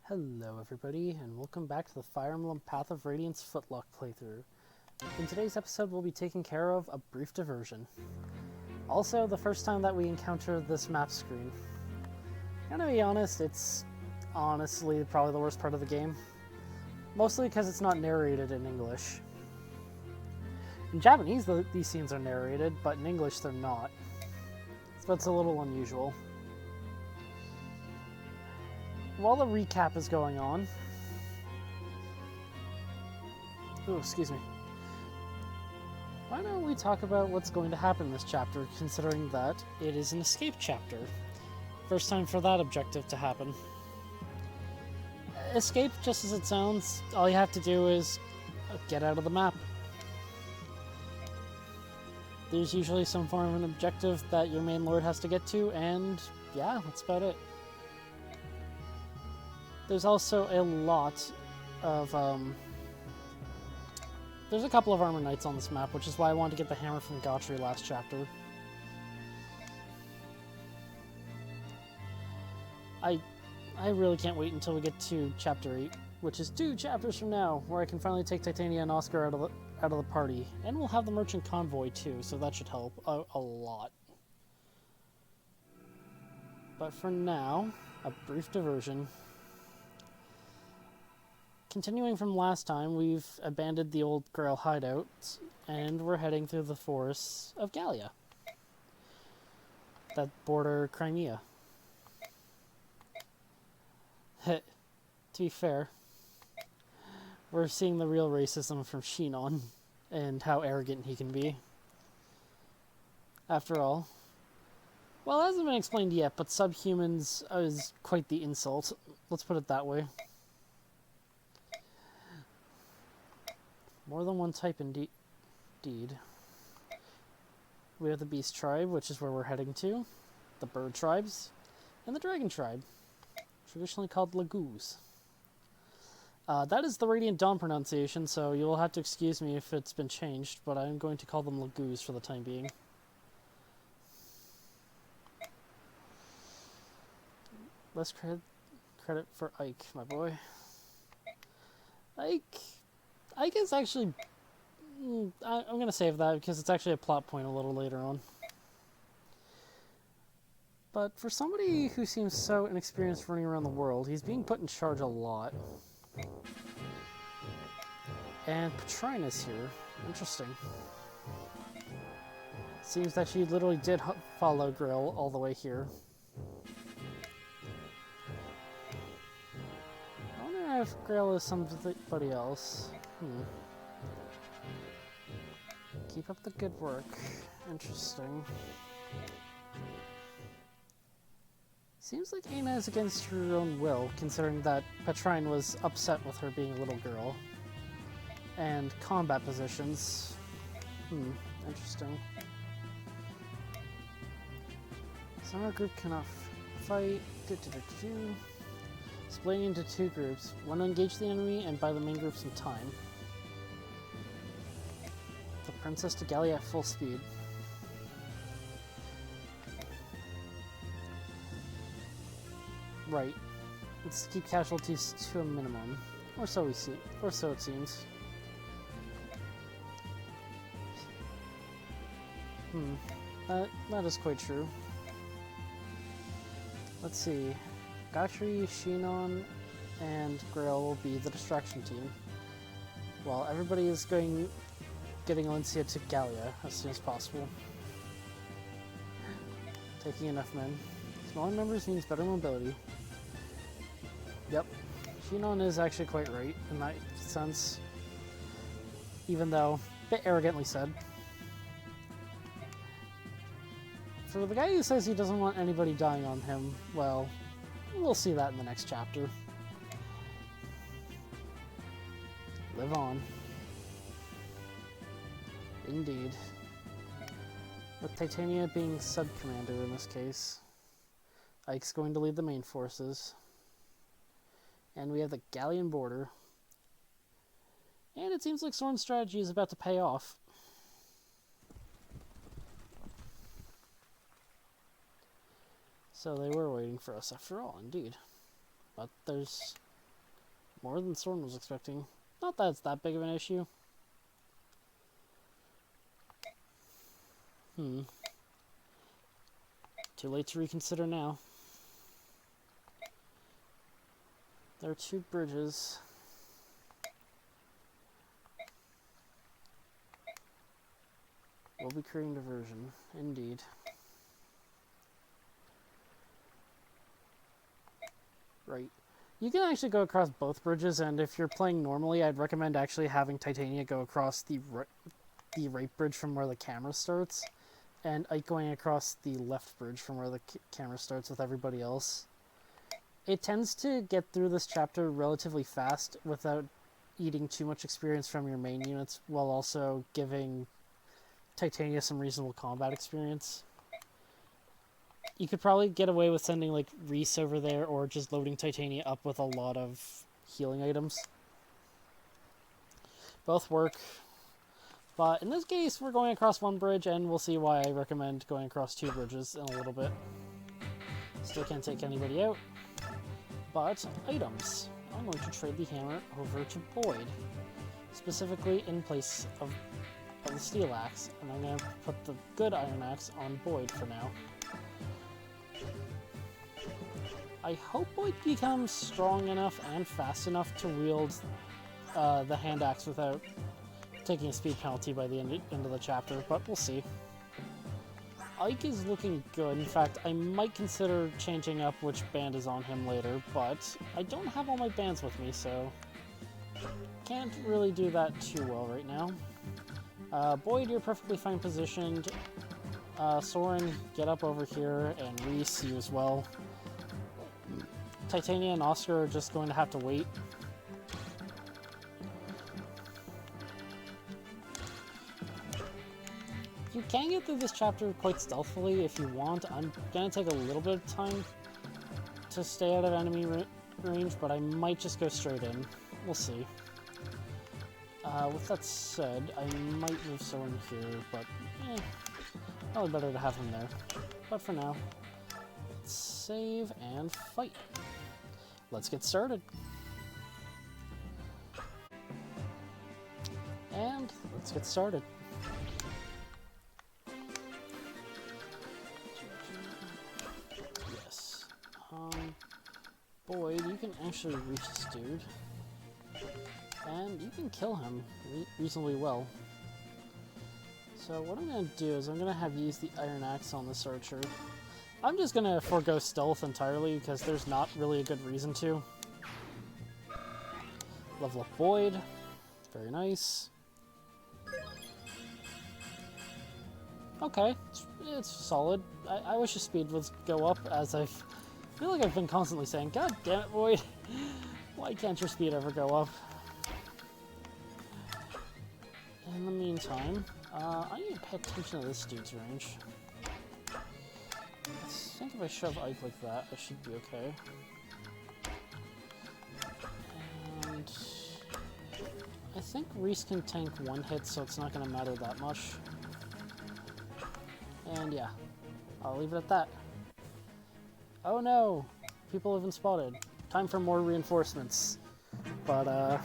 Hello everybody, and welcome back to the Fire Emblem Path of Radiance Footlock playthrough. In today's episode, we'll be taking care of a brief diversion. Also, the first time that we encounter this map screen. I'm gonna be honest, it's honestly probably the worst part of the game. Mostly because it's not narrated in English. In Japanese, these scenes are narrated, but in English they're not. So it's a little unusual. While the recap is going on... Oh, excuse me. Why don't we talk about what's going to happen in this chapter, considering that it is an escape chapter. First time for that objective to happen. Escape, just as it sounds, all you have to do is get out of the map. There's usually some form of an objective that your main lord has to get to, and yeah, that's about it. There's also a lot of, there's a couple of armor knights on this map, which is why I wanted to get the hammer from Gautry last chapter. I really can't wait until we get to chapter 8, which is 2 chapters from now, where I can finally take Titania and Oscar out of the party. And we'll have the merchant convoy too, so that should help a lot. But for now, a brief diversion. Continuing from last time, we've abandoned the old Grail hideout, and we're heading through the forests of Gallia that border Crimea. To be fair, we're seeing the real racism from Shinon, and how arrogant he can be. After all, well, it hasn't been explained yet, but subhumans is quite the insult. Let's put it that way. More than one type indeed. We have the Beast Tribe, which is where we're heading to, the Bird Tribes, and the Dragon Tribe, traditionally called Lagoos. That is the Radiant Dawn pronunciation, so you'll have to excuse me if it's been changed, but I'm going to call them Lagoos for the time being. Less credit for Ike, my boy. Ike is actually... I'm going to save that because it's actually a plot point a little later on. But for somebody who seems so inexperienced running around the world, he's being put in charge a lot. And Petrine is here. Interesting. Seems that she literally did follow Grill all the way here. I wonder if Grill is somebody else. Keep up the good work. Interesting. Seems like Aina is against her own will, considering that Petrine was upset with her being a little girl. And combat positions. Interesting. Summer group cannot fight. Splitting into 2 groups. One to engage the enemy and buy the main group some time. The Princess to Gallia at full speed. Right. Let's keep casualties to a minimum. Or so we see. Or so it seems. That is quite true. Let's see. Gautry, Shinon, and Grail will be the distraction team. While everybody is getting Elincia to Gallia as soon as possible. Taking enough men. Smaller numbers means better mobility. Yep. Shinon is actually quite right in that sense. Even though, a bit arrogantly said. For the guy who says he doesn't want anybody dying on him, well, we'll see that in the next chapter. Live on. Indeed. With Titania being sub-commander in this case, Ike's going to lead the main forces. And we have the Gallian border. And it seems like Soren's strategy is about to pay off. So they were waiting for us after all, indeed. But there's more than Soren was expecting. Not that it's that big of an issue. Too late to reconsider now. There are 2 bridges. We'll be creating diversion, indeed. Right. You can actually go across both bridges, and if you're playing normally, I'd recommend actually having Titania go across the right bridge from where the camera starts, and Ike going across the left bridge from where the camera starts with everybody else. It tends to get through this chapter relatively fast without eating too much experience from your main units, while also giving Titania some reasonable combat experience. You could probably get away with sending like Reese over there, or just loading Titania up with a lot of healing items. Both work. But in this case, we're going across 1 bridge, and we'll see why I recommend going across 2 bridges in a little bit. Still can't take anybody out. But items. I'm going to trade the hammer over to Boyd. Specifically in place of the steel axe. And I'm going to put the good iron axe on Boyd for now. I hope Boyd becomes strong enough and fast enough to wield the hand axe without taking a speed penalty by the end of the chapter, but we'll see. Ike is looking good. In fact, I might consider changing up which band is on him later, but I don't have all my bands with me, so can't really do that too well right now. Boyd, you're perfectly fine positioned. Soren, get up over here, and Reese, you as well. Titania and Oscar are just going to have to wait. You can get through this chapter quite stealthily if you want. I'm going to take a little bit of time to stay out of enemy range, but I might just go straight in. We'll see. With that said, I might move Soren here, but probably better to have him there. But for now, let's save and fight. Let's get started. And let's get started. Yes. Boyd, you can actually reach this dude. And you can kill him reasonably well. So what I'm going to do is I'm going to have you use the iron axe on this archer. I'm just going to forego stealth entirely because there's not really a good reason to. Level up Boyd. Very nice. Okay, it's solid. I wish his speed would go up, as I feel like I've been constantly saying, God damn it, Boyd. Why can't your speed ever go up? In the meantime, I need to pay attention to this dude's range. I think if I shove Ike like that, I should be okay. And I think Reese can tank 1 hit, so it's not going to matter that much. And yeah, I'll leave it at that. Oh no! People have been spotted. Time for more reinforcements. But,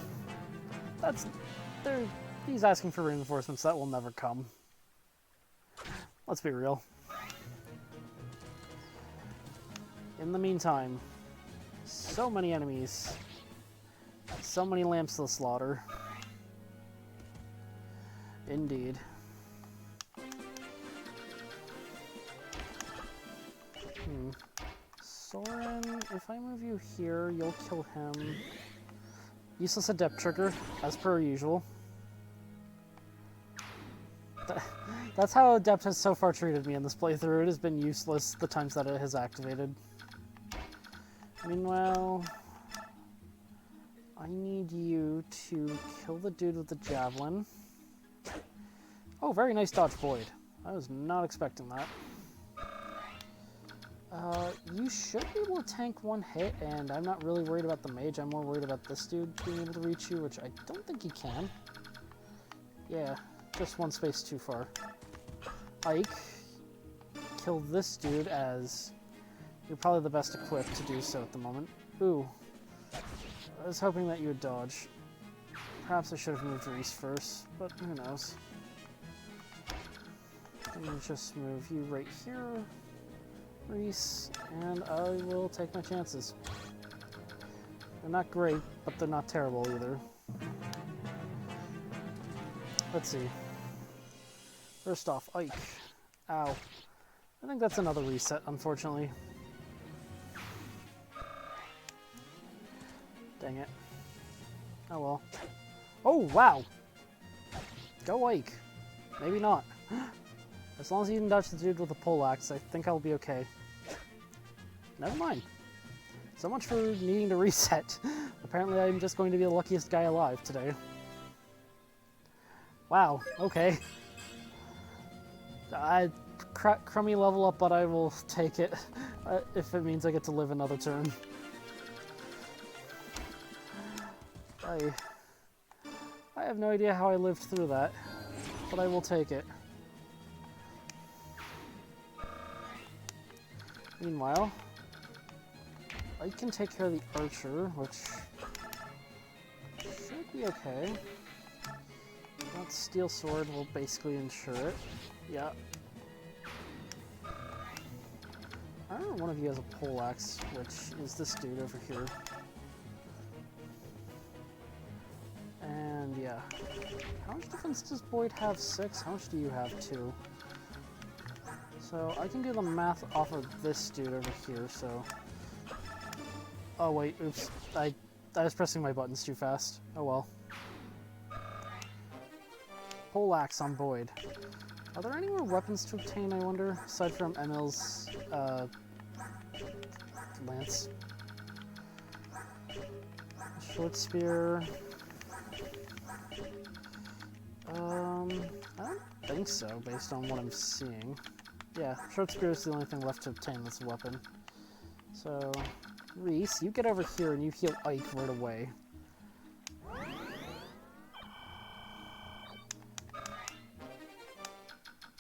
he's asking for reinforcements that will never come. Let's be real. In the meantime, so many enemies. So many lambs to the slaughter. Indeed. Soren, if I move you here, you'll kill him. Useless adept trigger, as per usual. That's how adept has so far treated me in this playthrough. It has been useless the times that it has activated. Meanwhile, I need you to kill the dude with the javelin. Oh, very nice dodge, Boyd. I was not expecting that. You should be able to tank 1 hit, and I'm not really worried about the mage. I'm more worried about this dude being able to reach you, which I don't think he can. Yeah, just 1 space too far. Ike, kill this dude, as you're probably the best equipped to do so at the moment. Ooh. I was hoping that you would dodge. Perhaps I should have moved Reese first, but who knows. Let me just move you right here, Reese, and I will take my chances. They're not great, but they're not terrible either. Let's see. First off, Ike. Ow. I think that's another reset, unfortunately. Dang it. Oh well. Oh, wow! Go Ike. Maybe not. As long as you can dodge the dude with the poleaxe, I think I'll be okay. Never mind. So much for needing to reset. Apparently I'm just going to be the luckiest guy alive today. Wow, okay. Crummy level up, but I will take it if it means I get to live another turn. I have no idea how I lived through that, but I will take it. Meanwhile, I can take care of the archer, which should be okay. That steel sword will basically ensure it. Yeah. I remember one of you has a poleaxe, which is this dude over here. And yeah. How much defense does Boyd have? 6? How much do you have? 2. So I can do the math off of this dude over here, so... Oh wait, oops. I was pressing my buttons too fast. Oh well. Poleaxe on Boyd. Are there any more weapons to obtain, I wonder? Aside from Emil's, lance. Short spear. I don't think so, based on what I'm seeing. Yeah, short spear is the only thing left to obtain that's a weapon. So, Reese, you get over here and you heal Ike right away.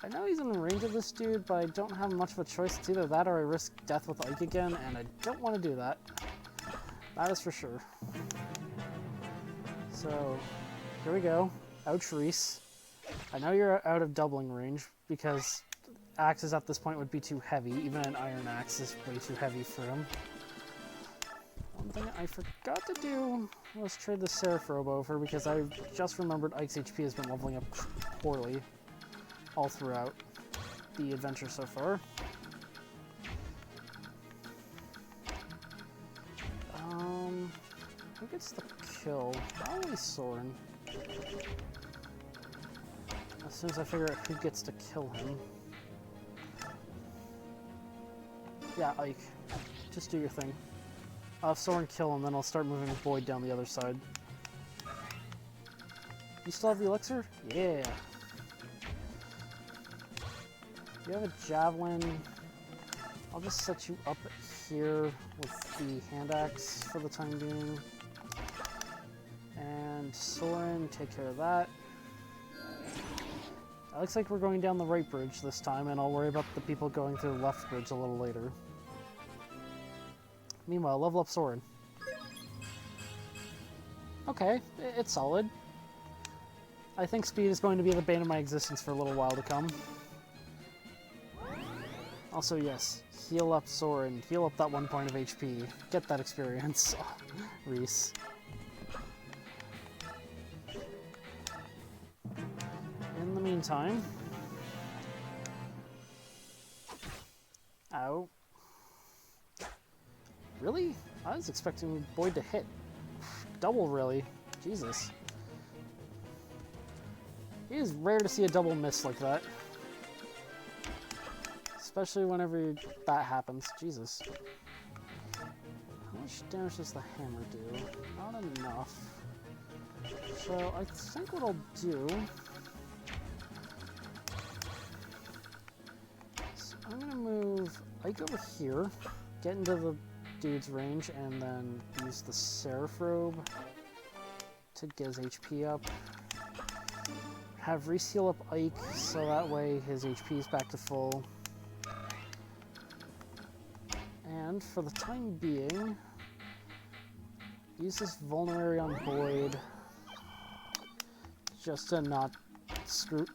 I know he's in range of this dude, but I don't have much of a choice. It's either that or I risk death with Ike again, and I don't want to do that. That is for sure. So, here we go. Ouch, Reese. I know you're out of doubling range, because axes at this point would be too heavy. Even an iron axe is way too heavy for him. One thing I forgot to do was trade the Seraph robe over, because I just remembered Ike's HP has been leveling up poorly all throughout the adventure so far. Who gets the kill? Probably Soren. As soon as I figure out who gets to kill him. Yeah, Ike. Just do your thing. I'll have Soren kill him, then I'll start moving Boyd down the other side. You still have the elixir? Yeah. You have a javelin. I'll just set you up here with the hand axe for the time being. And Soren, take care of that. It looks like we're going down the right bridge this time, and I'll worry about the people going through the left bridge a little later. Meanwhile, level up Soren. Okay, it's solid. I think speed is going to be the bane of my existence for a little while to come. Also, yes, heal up Soren, heal up that 1 point of HP. Get that experience, Reese. In the meantime... Ow. Really? I was expecting Boyd to hit. Double, really? Jesus. It is rare to see a double miss like that. Especially whenever that happens. Jesus. How much damage does the hammer do? Not enough. So I think what I'll do... is I'm gonna move Ike over here, get into the dude's range, and then use the Seraph robe to get his HP up. Have Reese heal up Ike, so that way his HP is back to full. And for the time being, use this vulnerary on Boyd just to not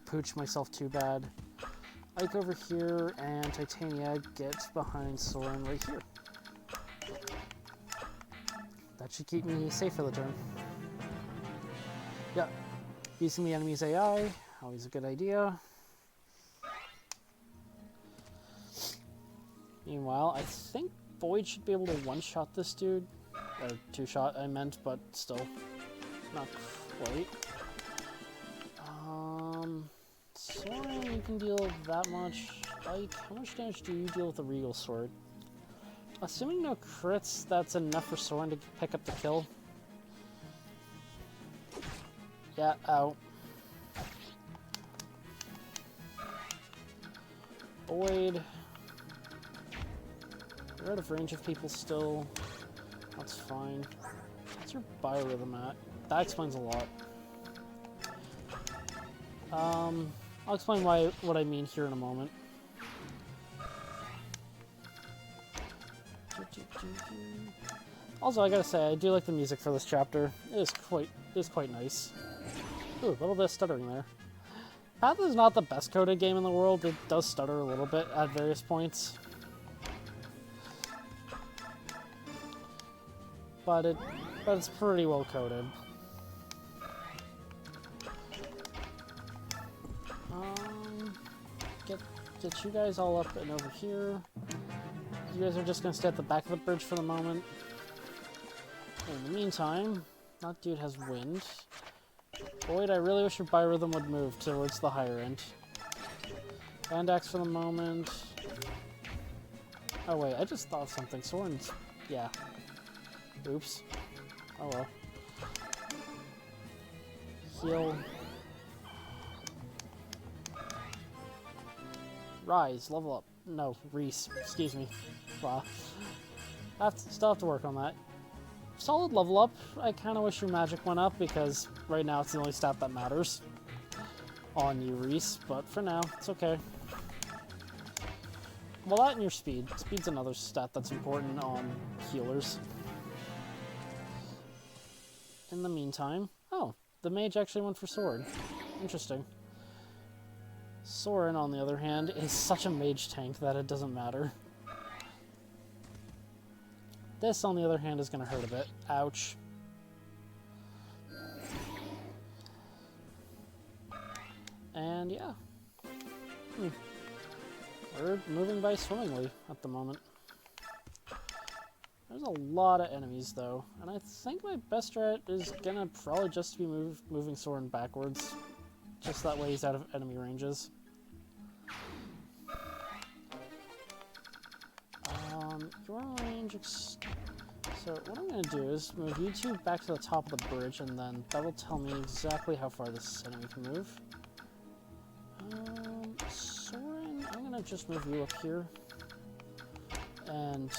pooch myself too bad. Ike over here, and Titania get behind Soren right here. That should keep me safe for the turn. Yeah, using the enemy's AI, always a good idea. Meanwhile, I think Boyd should be able to one-shot this dude. Or two-shot, I meant, but still not quite. Soren, you can deal that much. Like, how much damage do you deal with the Regal Sword? Assuming no crits, that's enough for Soren to pick up the kill. Yeah, out. Boyd. You're out of range of people still. That's fine. What's your biorhythm at? That explains a lot. I'll explain what I mean here in a moment. Also, I gotta say, I do like the music for this chapter. It is quite nice. Ooh, a little bit of stuttering there. Path is not the best coded game in the world. It does stutter a little bit at various points. But it's pretty well coded. Get you guys all up and over here. You guys are just gonna stay at the back of the bridge for the moment. In the meantime, that dude has wind. Boyd, I really wish your biorhythm would move towards the higher end. Bandax for the moment. Oh wait, I just thought of something. Soren's... yeah. Oops. Oh well. Heal. Rise, level up. No, Reese. Excuse me. Wow. Still have to work on that. Solid level up. I kind of wish your magic went up because right now it's the only stat that matters on you, Reese. But for now, it's okay. Well, that and your speed. Speed's another stat that's important on healers. In the meantime... oh, the mage actually went for sword. Interesting. Soren, on the other hand, is such a mage tank that it doesn't matter. This, on the other hand, is going to hurt a bit. Ouch. And yeah. We're moving by swimmingly at the moment. There's a lot of enemies, though, and I think my best strat is going to probably just be moving Soren backwards. Just that way he's out of enemy ranges. Your range... so what I'm going to do is move you two back to the top of the bridge, and then that will tell me exactly how far this enemy can move. Soren, I'm going to just move you up here. And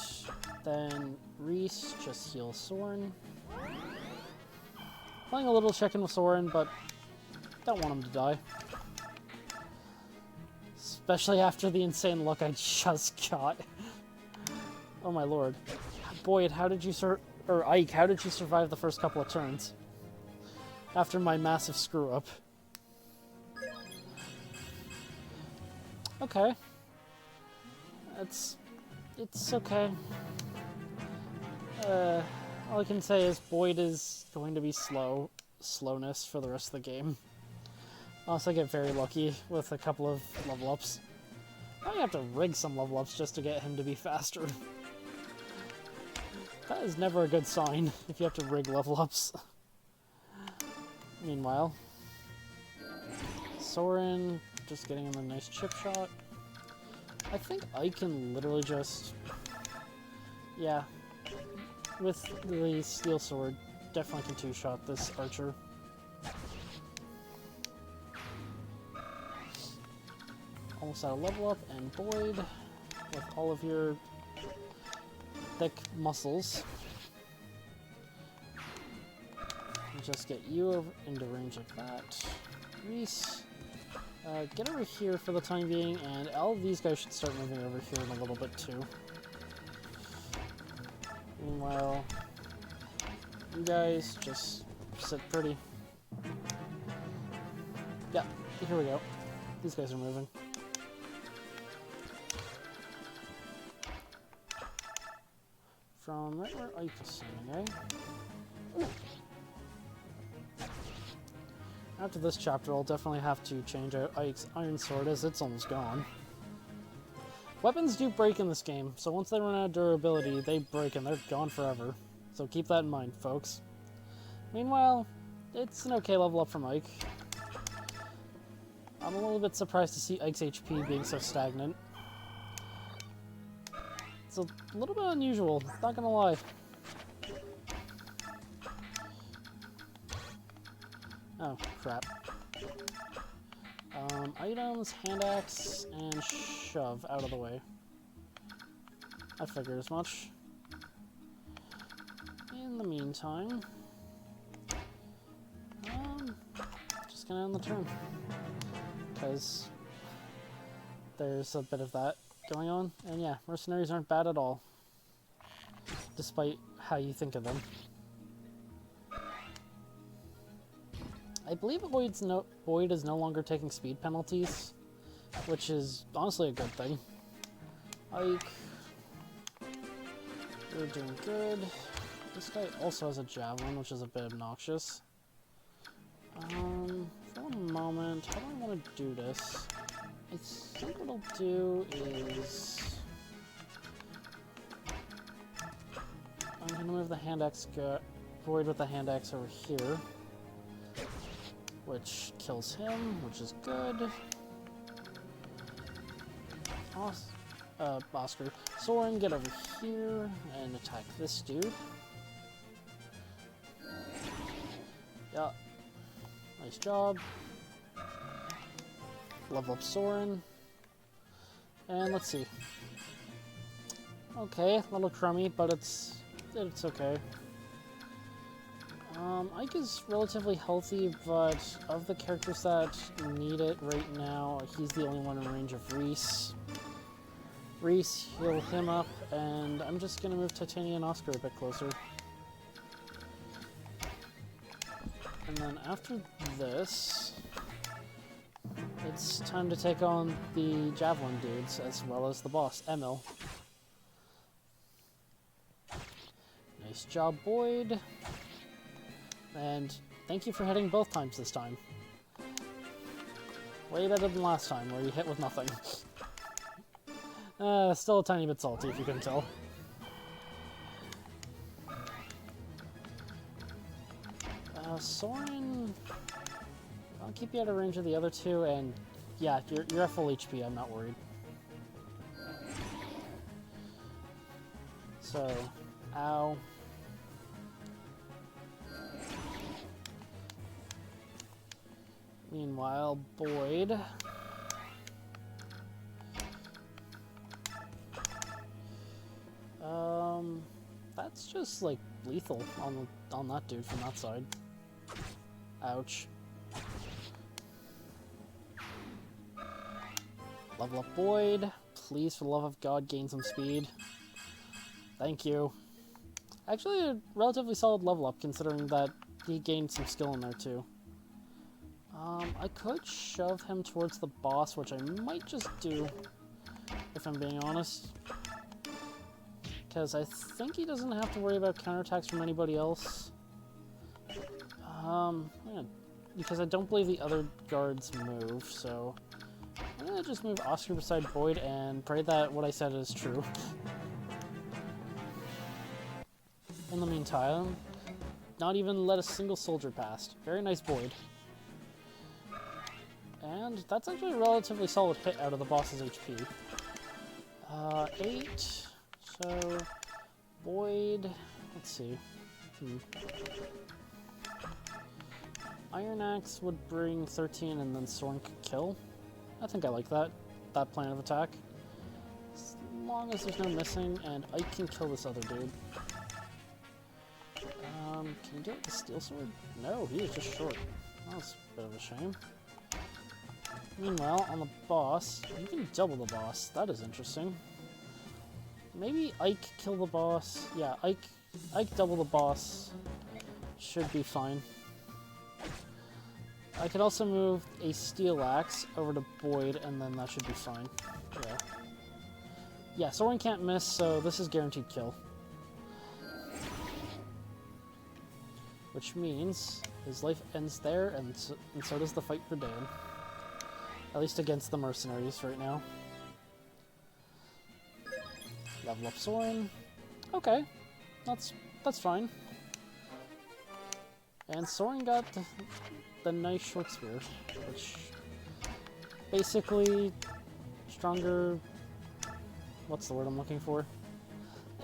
then Reese, just heal Soren. Playing a little check-in with Soren, but don't want him to die. Especially after the insane look I just got. Oh my lord. Boyd, how did you Ike, how did you survive the first couple of turns? After my massive screw-up. Okay. It's okay. All I can say is Boyd is going to be slowness for the rest of the game. Unless I get very lucky with a couple of level ups. I might have to rig some level ups just to get him to be faster. That is never a good sign if you have to rig level ups. Meanwhile, Soren just getting him a nice chip shot. I think I can literally just... yeah. With the steel sword, definitely can two-shot this archer. Almost out of level up, and Boyd, with all of your thick muscles, just get you over into range like that. Reese, get over here for the time being, and all of these guys should start moving over here in a little bit too. Meanwhile, You guys just sit pretty. Yeah, here we go. These guys are moving. From right where Ike is sitting, eh? After this chapter, I'll definitely have to change out Ike's iron sword as it's almost gone. Weapons do break in this game, so once they run out of durability, they break and they're gone forever. So keep that in mind, folks. Meanwhile, it's an okay level up from Ike. I'm a little bit surprised to see Ike's HP being so stagnant. It's a little bit unusual, not gonna lie. Oh, crap. Items, hand axe, and shove out of the way. I figured as much. In the meantime, just gonna end the turn. Because there's a bit of that going on. And yeah, mercenaries aren't bad at all. Despite how you think of them. I believe Boyd is no longer taking speed penalties, which is honestly a good thing. Ike, you're doing good. This guy also has a javelin, which is a bit obnoxious. For a moment, how do I want to do this? I think what I'll do is I'm gonna move the hand axe Boyd with the hand axe over here. Which kills him, which is good. Oscar. Soren, get over here and attack this dude. Yeah. Nice job. Level up Soren. And let's see. Okay, a little crummy, but it's okay. Ike is relatively healthy, but of the characters that need it right now, he's the only one in range of Reese. Reese, heal him up, and I'm just gonna move Titania and Oscar a bit closer. And then after this, it's time to take on the Javelin dudes, as well as the boss, Emil. Nice job, Boyd. And thank you for hitting both times this time. Way better than last time, where you hit with nothing. Still a tiny bit salty, if you can tell. Soren, I'll keep you out of range of the other two, and yeah, you're at full HP, I'm not worried. So, ow. Meanwhile, Boyd. That's just like lethal on that dude from that side. Ouch. Level up Boyd. Please, for the love of God, gain some speed. Thank you. Actually, a relatively solid level up, considering that he gained some skill in there too. I could shove him towards the boss, which I might just do, if I'm being honest. Because I think he doesn't have to worry about counterattacks from anybody else. Yeah, because I don't believe the other guards move, so I'm gonna just move Oscar beside Boyd and pray that what I said is true. In the meantime, not even let a single soldier past. Very nice, Boyd. And that's actually a relatively solid hit out of the boss's HP. 8. So, Boyd, let's see. Iron Axe would bring 13 and then Soren could kill. I think I like that plan of attack. As long as there's no missing, and I can kill this other dude. Can you do it with the steel sword? No, he is just short. That's a bit of a shame. Meanwhile, on the boss, you can double the boss. That is interesting. Maybe Ike kill the boss. Yeah, Ike double the boss. should be fine. I could also move a Steel Axe over to Boyd, and then that should be fine. Yeah. Yeah, Soren can't miss, so this is guaranteed kill. Which means his life ends there, and so does the fight for Dan. At least against the mercenaries right now. Level up Soren. Okay, that's fine. And Soren got the nice short spear, which basically stronger. What's the word I'm looking for?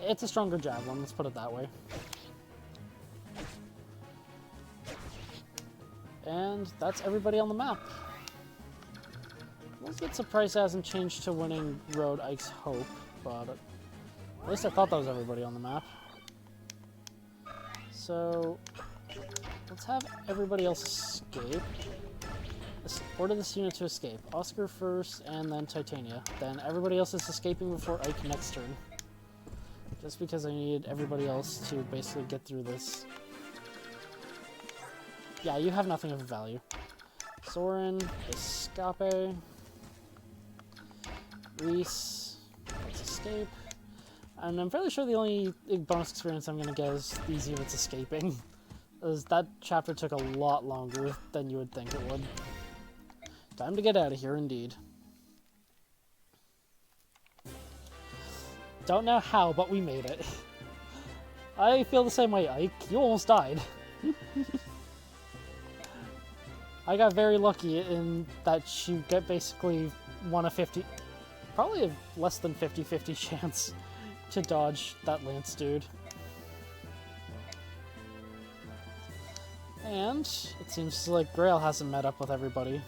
It's a stronger javelin. Let's put it that way. And that's everybody on the map. I was a bit surprised it hasn't changed to winning Road Ike's Hope, but at least I thought that was everybody on the map. So let's have everybody else escape. Order this unit to escape. Oscar first, and then Titania. Then everybody else is escaping before Ike next turn. Just because I need everybody else to basically get through this. Yeah, you have nothing of value. Soren, Escape, Reese, let's escape. And I'm fairly sure the only bonus experience I'm going to get is these units escaping. As that chapter took a lot longer than you would think it would. Time to get out of here, indeed. Don't know how, but we made it. I feel the same way, Ike. You almost died. I got very lucky in that you get basically 1 of 50, probably a less than 50-50 chance to dodge that Lance dude. And it seems like Grail hasn't met up with everybody.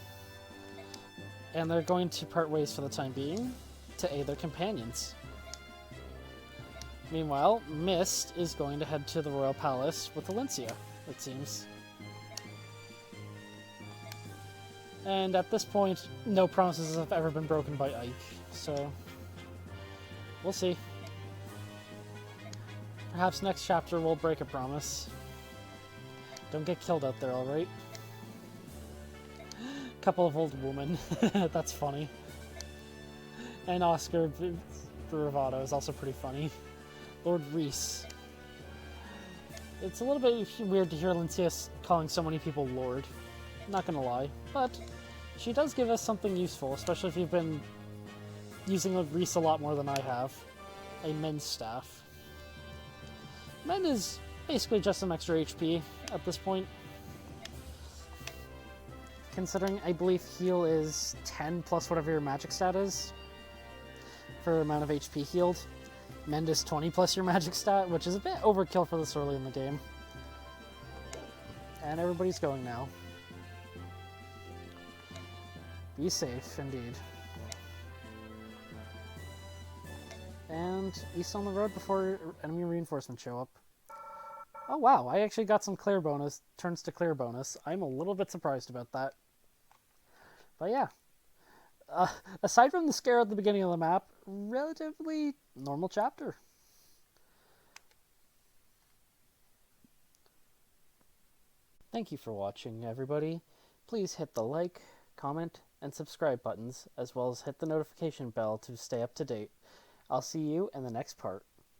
And they're going to part ways for the time being to aid their companions. Meanwhile, Mist is going to head to the Royal Palace with Elincia, it seems. And at this point, no promises have ever been broken by Ike, so we'll see. Perhaps next chapter we'll break a promise. Don't get killed out there, alright? Couple of old women. That's funny. And Oscar Bravado is also pretty funny. Lord Reese. It's a little bit weird to hear Elincia calling so many people Lord. Not gonna lie. But she does give us something useful, especially if you've been using Reese a lot more than I have. A Men's Staff. Men is basically just some extra HP at this point. Considering I believe heal is 10 plus whatever your magic stat is for the amount of HP healed. Mend is 20 plus your magic stat, which is a bit overkill for this early in the game. And everybody's going now. Be safe, indeed. And east on the road before enemy reinforcements show up. Oh wow, I actually got some clear bonus, turns to clear bonus. I'm a little bit surprised about that. But yeah. Aside from the scare at the beginning of the map, relatively normal chapter. Thank you for watching, everybody. Please hit the like, comment, and subscribe buttons, as well as hit the notification bell to stay up to date. I'll see you in the next part.